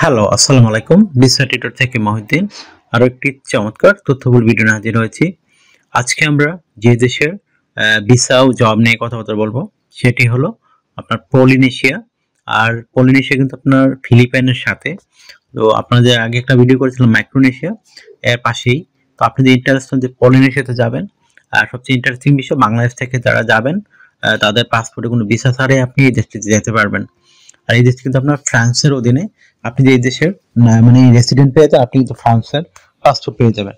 Hello, আসসালামু আলাইকুম। Visa tutor থেকে মহিউদ্দিন আরো একটি চমৎকার তথ্যবহুল ভিডিও নিয়ে হাজির হয়েছি। আজকে আমরা যে দেশের ভিসা ও জব নিয়ে কথাবার্তা বলবো সেটি হলো আপনার পলিনেশিয়া। আর পলিনেশিয়া কিন্তু আপনার ফিলিপাইনের সাথে। তো আপনাদের আগে একটা ভিডিও করেছিলাম মাইক্রোনেশিয়া, এর পাশেই। তো আপনি যদি ইন্টারেস্ট হন যে পলিনেশিয়াতে যাবেন, আর সবচেয়ে ইন্টারেস্টিং বিষয় বাংলাদেশ থেকে যারা যাবেন তাদের পাসপোর্টে কোনো ভিসা ছাড়াই আপনি এই দেশটিতে যেতে পারবেন। আর এই দেশ কিন্তু আপনার ফ্রান্সের অধীনে। আপনি যে এই দেশের মানে রেসিডেন্ট পেয়ে যান, আপনি কিন্তু ফ্রান্সের পাসপোর্ট পেয়ে যাবেন।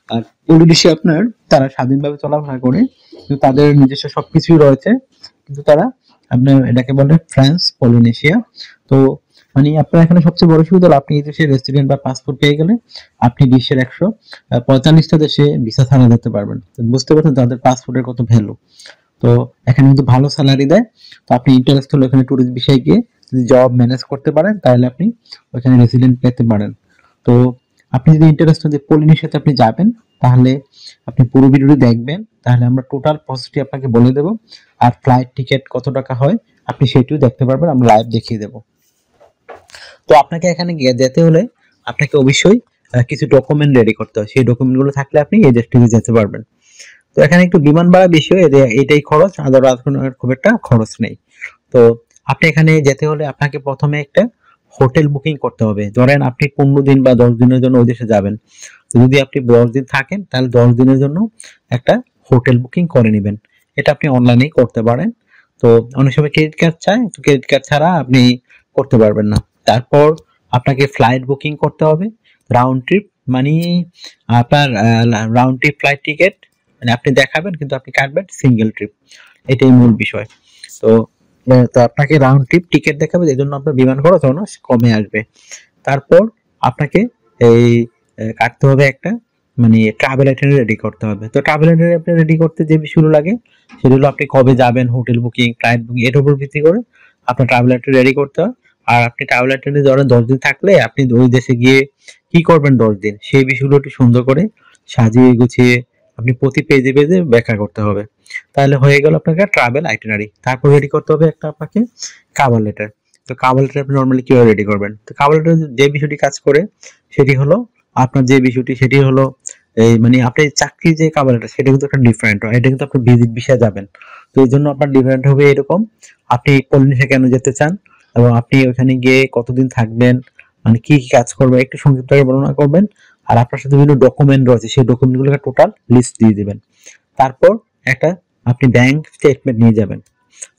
আর পলিনেশিয়া আপনার তারা স্বাধীনভাবে চলাফেরা করে, কিন্তু তাদের নিজস্ব সবকিছুই রয়েছে। কিন্তু তারা আপনার এটাকে বলে ফ্রান্স পলিনেশিয়া। তো মানে আপনার এখানে সবচেয়ে বড় সুবিধা হলো আপনি এই দেশের রেসিডেন্ট বা পাসপোর্ট পেয়ে গেলে আপনি বিশ্বের 145টা দেশে ভিসা ছাড়া যেতে পারবেন। তো বুঝতে পারছেন তাদের পাসপোর্টের কত ভ্যালু। তো এখানে কিন্তু ভালো স্যালারি দেয়। তো আপনি ইন্টারেস্ট হলো এখানে ট্যুরিস্ট বিষয়ে গিয়ে যদি জব ম্যানেজ করতে পারেন তাহলে আপনি ওখানে রেসিডেন্ট পেতে পারেন। তো আপনি যদি ইন্টারেস্ট হন যে পলিনেশিয়াতে আপনি যাবেন, তাহলে আপনি পুরো ভিডিওটি দেখবেন, তাহলে আমরা টোটাল প্রসেসটি আপনাকে বলে দেব। আর ফ্লাইট টিকিট কত টাকা হয় আপনি সেটিও দেখতে পারবেন, আমরা লাইভ দেখিয়ে দেব। তো আপনাকে এখানে গিয়ে যেতে হলে আপনাকে অবশ্যই কিছু ডকুমেন্ট রেডি করতে হয়। সেই ডকুমেন্টগুলো থাকলে আপনি এই দেশটিতে যেতে পারবেন। তো এখানে একটু বিমান ভাড়া বেশি হয়, এটাই খরচ, আদার খুব একটা খরচ নেই। তো আপনি এখানে যেতে হলে আপনাকে প্রথমে একটা হোটেল বুকিং করতে হবে। ধরেন আপনি 15 দিন বা 10 দিনের জন্য ওই দেশে যাবেন। তো যদি আপনি 10 দিন থাকেন তাহলে 10 দিনের জন্য একটা হোটেল বুকিং করে নেবেন। এটা আপনি অনলাইনেই করতে পারেন। তো অনেক সময় ক্রেডিট কার্ড চায়, তো ক্রেডিট কার্ড ছাড়া আপনি করতে পারবেন না। তারপর আপনাকে ফ্লাইট বুকিং করতে হবে, রাউন্ড ট্রিপ, মানে আপনার রাউন্ড ট্রিপ ফ্লাইট টিকিট, মানে আপনি দেখাবেন কিন্তু আপনি কাটবেন সিঙ্গেল ট্রিপ। এটাই মূল বিষয়। তো তো আপনাকে রাউন্ড ট্রিপ টিকিট দেখাবে, এই জন্য আপনার বিমান খরচ অনেক কমে আসবে। তারপর আপনাকে এই কাটতে হবে একটা, মানে ট্রাভেল আইটেনারি রেডি করতে হবে। তো ট্রাভেল আইটেনারি আপনি রেডি করতে যে বিষয়গুলো লাগে সেগুলো আপনি কবে যাবেন, হোটেল বুকিং, ফ্লাইট বুকিং, এর উপর ভিত্তি করে আপনার ট্রাভেল আইটেনারি রেডি করতে হয়। আর আপনি ট্রাভেল আইটেনারি ধরেন 10 দিন থাকলে আপনি ওই দেশে গিয়ে কি করবেন 10 দিন, সেই বিষয়গুলো একটু সুন্দর করে সাজিয়ে গুছিয়ে আপনি প্রতি পেজে পেজে ব্যাখ্যা করতে হবে। তাহলে হয়ে গেল আপনাকে ট্রাভেল আইটেনারি। তারপর রেডি করতে হবে একটা আপনাকে কাভার লেটার। তো কাভার লেটার আপনি নর্মালি কিভাবে রেডি করবেন? তো কাভার লেটার যে বিষয়টি কাজ করে সেটি হলো আপনার যে বিষয়টি সেটি হলো এই মানে আপনি চাকরির যে কাভার লেটার সেটা কিন্তু একটা ডিফারেন্ট হয়। এটা কিন্তু আপনি ভিজিট ভিসা যাবেন। তো এই জন্য আপনার ডিফারেন্ট হবে এরকম। আপনি পলিনেশিয়া কেন যেতে চান এবং আপনি ওখানে গিয়ে কতদিন থাকবেন, মানে কি কি কাজ করবেন একটু সংক্ষিপ্ত করে বর্ণনা করবেন। আর আপনার সাথে বিভিন্ন ডকুমেন্ট রয়েছে, সেই ডকুমেন্টগুলোকে টোটাল লিস্ট দিয়ে দিবেন। তারপর একটা আপনি ব্যাংক স্টেটমেন্ট নিয়ে যাবেন।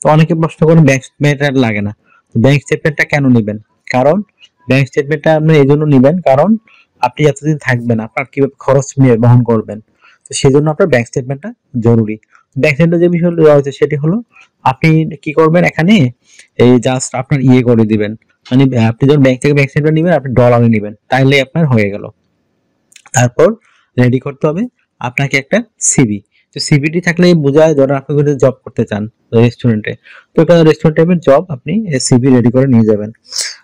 তো অনেকে প্রশ্ন করেন ব্যাংক স্টেটমেন্ট আর লাগে না। তো ব্যাংক স্টেটমেন্টটা কেন নেবেন? কারণ ব্যাংক স্টেটমেন্টটা আপনি এই জন্য নেবেন, কারণ আপনি এতদিন থাকবেন, আপনার কিভাবে খরচ নিয়ে বহন করবেন। তো সেজন্য আপনার ব্যাংক স্টেটমেন্টটা জরুরি। ব্যাংক স্টেটমেন্টে যে বিষয় রয়েছে সেটি হলো আপনি কি করবেন এখানে, এই জাস্ট আপনার করে দিবেন, মানে আপনি যখন ব্যাংক থেকে ব্যাংক স্টেটমেন্ট নেবেন আপনি ডলারে নেবেন, তাইলে আপনার হয়ে গেল। তারপর রেডি করতে হবে আপনাকে একটা সিভি। তো সিভিটি থাকলেই বোঝায় ধরেন আপনি যদি জব করতে চান রেস্টুরেন্টে, তো এটা রেস্টুরেন্ট টাইপের জব, আপনি সিভি রেডি করে নিয়ে যাবেন।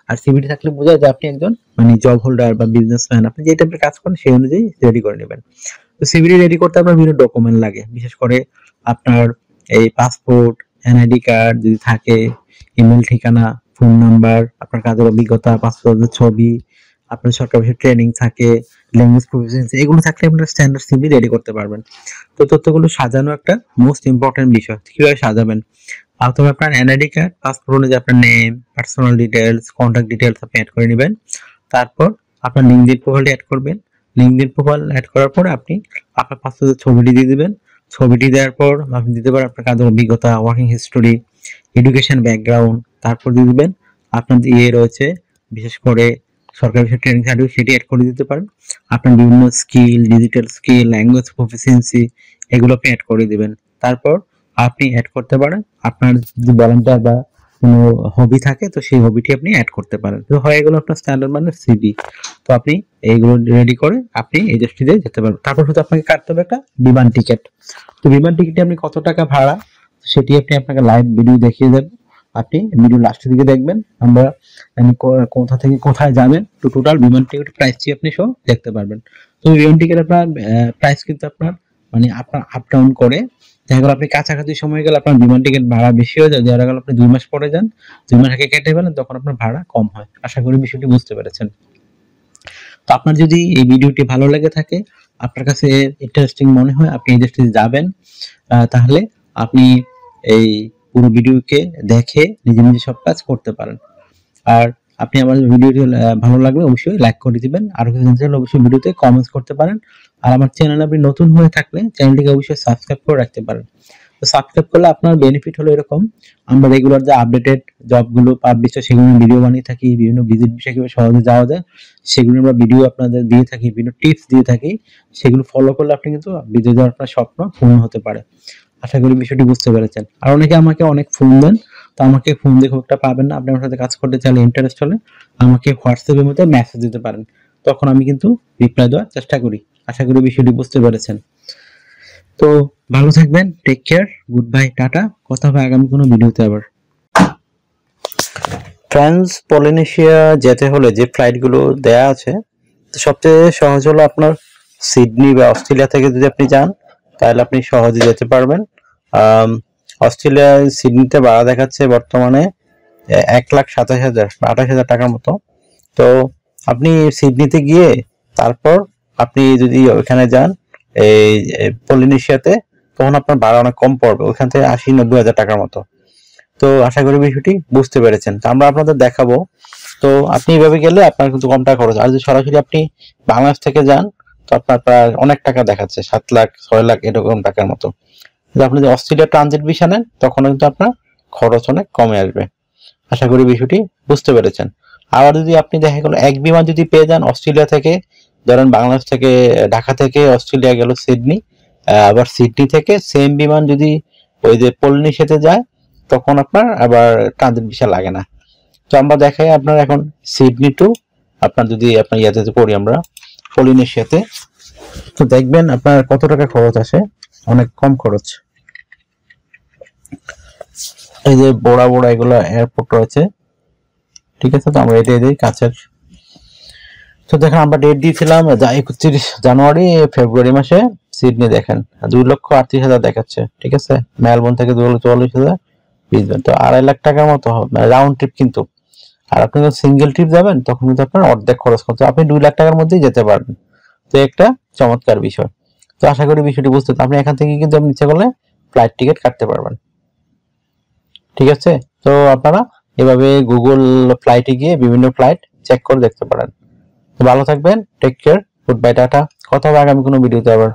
আর সিভিটি থাকলে বোঝায় যে আপনি একজন মানে জব হোল্ডার বা বিজনেসম্যান, আপনি যে টাইপের কাজ করেন সেই অনুযায়ী রেডি করে নেবেন। তো সিভিটি রেডি করতে আপনার বিভিন্ন ডকুমেন্ট লাগে, বিশেষ করে আপনার এই পাসপোর্ট, এনআইডি কার্ড যদি থাকে, ইমেল ঠিকানা, ফোন নাম্বার, আপনার কাজের অভিজ্ঞতা, পাসপোর্টের ছবি, আপনার সরকারি ট্রেনিং থাকে, ল্যাঙ্গুয়েজ প্রফিসিয়েন্সি, এগুলো থাকলে আপনার স্ট্যান্ডার্ড সিভি রেডি করতে পারবেন। তো তথ্যগুলো সাজানো একটা মোস্ট ইম্পর্টেন্ট বিষয়। কিভাবে সাজাবেন? প্রথমে আপনার এনআইডি কার্ড, পাসপোর্ট অনুযায়ী আপনার name, personal details, contact details আপনি অ্যাড করে নেবেন। তারপর আপনার লিঙ্কডইন প্রোফাইলটি অ্যাড করবেন। লিঙ্কডইন প্রোফাইল অ্যাড করার পর আপনি আপনার পাসপোর্টের ছবিটি দিয়ে দিবেন। ছবিটি দেওয়ার পর আপনি দিতে পারেন আপনার কাজের অভিজ্ঞতা, ওয়ার্কিং হিস্টোরি, এডুকেশন ব্যাকগ্রাউন্ড। তারপর দিয়ে দিবেন আপনার যে রয়েছে বিশেষ করে সরকারি ট্রেনিং সার্টিফিকেট, সেটি অ্যাড করে দিতে পারেন। আপনার বিভিন্ন skill, digital skill, language proficiency, এগুলো আপনি অ্যাড করে দিবেন। তারপর আপনি অ্যাড করতে পারেন আপনার যদি ভলান্টিয়ার বা কোনো হবি থাকে, তো সেই হবিটি আপনি অ্যাড করতে পারেন। তো হয়ে গেল আপনার স্ট্যান্ডার্ড মানে সিভি। তো আপনি এইগুলো রেডি করে আপনি এই দেশটিতে যেতে পারবেন। তারপর শুধু আপনাকে কাটতে হবে একটা বিমান টিকিট। তো বিমান টিকিটে আপনি কত টাকা ভাড়া সেটি আপনি আপনাকে লাইভ ভিডিও দেখিয়ে দেব। আপনি ভিডিও লাস্টের দিকে দেখবেন আমরা কোথা থেকে কোথায় যাবেন, তো টোটাল বিমান টিকিট প্রাইসটি আপনি সহ দেখতে পারবেন। তো বিমান টিকিট আপনার প্রাইস কিন্তু আপনার মানে আপনার আপ ডাউন করে। দেখা গেল আপনি কাছাকাছি সময় গেলে আপনার বিমান টিকিট ভাড়া বেশি হয়ে যায়, দেখা গেল আপনি 2 মাস পরে যান, 2 মাস আগে কেটে ফেলেন, তখন আপনার ভাড়া কম হয়। আশা করি বিষয়টি বুঝতে পেরেছেন। তো আপনার যদি এই ভিডিওটি ভালো লেগে থাকে, আপনার কাছে ইন্টারেস্টিং মনে হয়, আপনি এই দেশটিতে যাবেন, তাহলে আপনি এই পুরো ভিডিওকে দেখে নিজে নিজে সব কাজ করতে পারেন। আর আপনি আমার ভিডিওটি ভালো লাগলে অবশ্যই লাইক করে দিবেন, আর কিছু জানতে চাইলে অবশ্যই ভিডিওতে কমেন্টস করতে পারেন। আর আমার চ্যানেলে আপনি নতুন হয়ে থাকলে চ্যানেলটিকে অবশ্যই সাবস্ক্রাইব করে রাখতে পারেন। তো সাবস্ক্রাইব করলে আপনার বেনিফিট হলো এরকম, আমরা রেগুলার যে আপডেটেড জবগুলো পাবলিশ হয় সেগুলো ভিডিও বানিয়ে থাকি, বিভিন্ন ভিজিট বিষয়ে কিভাবে সহজে যাওয়া যায় সেগুলো আমরা ভিডিও আপনাদের দিয়ে থাকি, বিভিন্ন টিপস দিয়ে থাকি, সেগুলো ফলো করলে আপনি কিন্তু বিদেশ যাওয়ার আপনার স্বপ্ন পূর্ণ হতে পারে। আশা করি বিষয়টি বুঝতে পেরেছেন। আর অনেকে আমাকে অনেক ফোন দেন, তো আমাকে ফোন দিয়ে খুব একটা পাবেন না। আপনি আমার সাথে কাজ করতে চাইলে, ইন্টারেস্ট হলে আমাকে হোয়াটসঅ্যাপের মধ্যে মেসেজ দিতে পারেন, তখন আমি কিন্তু রিপ্লাই দেওয়ার চেষ্টা করি। আশা করি বিষয়টি বুঝতে পেরেছেন। তো ভালো থাকবেন, টেক কেয়ার, গুড বাই, টাটা। কথা হবে আগামী কোনো ভিডিওতে আবার। ট্রান্স পলিনেশিয়া যেতে হলে যে ফ্লাইটগুলো দেয়া আছে, তো সবচেয়ে সহজ হলো আপনার সিডনি বা অস্ট্রেলিয়া থেকে যদি আপনি যান, তাহলে আপনি সহজে যেতে পারবেন। অস্ট্রেলিয়ায় সিডনিতে ভাড়া দেখাচ্ছে বর্তমানে 1,27,000 বা 28,000 টাকার মতো। তো আপনি সিডনিতে গিয়ে তারপর আপনি যদি ওইখানে যান এই পলিনেশিয়াতে, তখন আপনার ভাড়া অনেক কম পড়বে, ওইখান থেকে 80-90 হাজার টাকার মতো। তো আশা করি বিষয়টি বুঝতে পেরেছেন। তো আমরা আপনাদের দেখাবো। তো আপনি এইভাবে গেলে আপনার কিন্তু কম টাকা খরচ। আর যদি সরাসরি আপনি বাংলাদেশ থেকে যান, তো আপনার প্রায় অনেক টাকা দেখাচ্ছে, 7 লাখ 6 লাখ এরকম টাকার মতো। যদি আপনি যদি অস্ট্রেলিয়া ট্রানজিট ভিসা নেন, তখন কিন্তু আপনার খরচ অনেক কমে আসবে। আশা করি বিষয়টি বুঝতে পেরেছেন। আবার যদি আপনি দেখা গেল এক বিমান যদি পেয়ে যান অস্ট্রেলিয়া থেকে, ধরেন বাংলাদেশ থেকে, ঢাকা থেকে অস্ট্রেলিয়া গেল সিডনি, আবার সিডনি থেকে সেম বিমান যদি ওই যে পলিনেশিয়াতে যায়, তখন আপনার আবার ট্রানজিট ভিসা লাগে না। তো আমরা দেখাই আপনার এখন সিডনি টু আপনার যদি আপনার ইয়াতে করি আমরা পলিনেশিয়াতে, তো দেখবেন আপনার কত টাকা খরচ আসে, অনেক কম খরচ। এই যে বড় বড় এগুলো এয়ারপোর্ট রয়েছে, ঠিক আছে। তো আমরা এটা দিই কাছের। তো দেখেন আমরা ডেট দিয়েছিলাম 31 জানুয়ারি, ফেব্রুয়ারি মাসে সিডনি দেখেন 2,38,000 দেখাচ্ছে, ঠিক আছে। মেলবোর্ন থেকে 2,44,000, ব্রিসবেন তো 2.5 লাখ টাকার মতো হবে রাউন্ড ট্রিপ কিন্তু। আর আপনি যখন সিঙ্গেল ট্রিপ যাবেন তখন কিন্তু আপনার অর্ধেক খরচ করতে, আপনি 2 লাখ টাকার মধ্যেই যেতে পারবেন। তো একটা চমৎকার বিষয়। তো আশা করি বিষয়টি বুঝতে, আপনি এখান থেকে কিন্তু আপনি ইচ্ছা করলে ফ্লাইট টিকিট কাটতে পারবেন, ঠিক আছে। তো আপনারা এভাবে গুগল ফ্লাইটে গিয়ে বিভিন্ন ফ্লাইট চেক করে দেখতে পারেন। তো ভালো থাকবেন, টেক কেয়ার, গুড বাই, টাটা। কথা হবে আগামী কোনো ভিডিওতে আবার।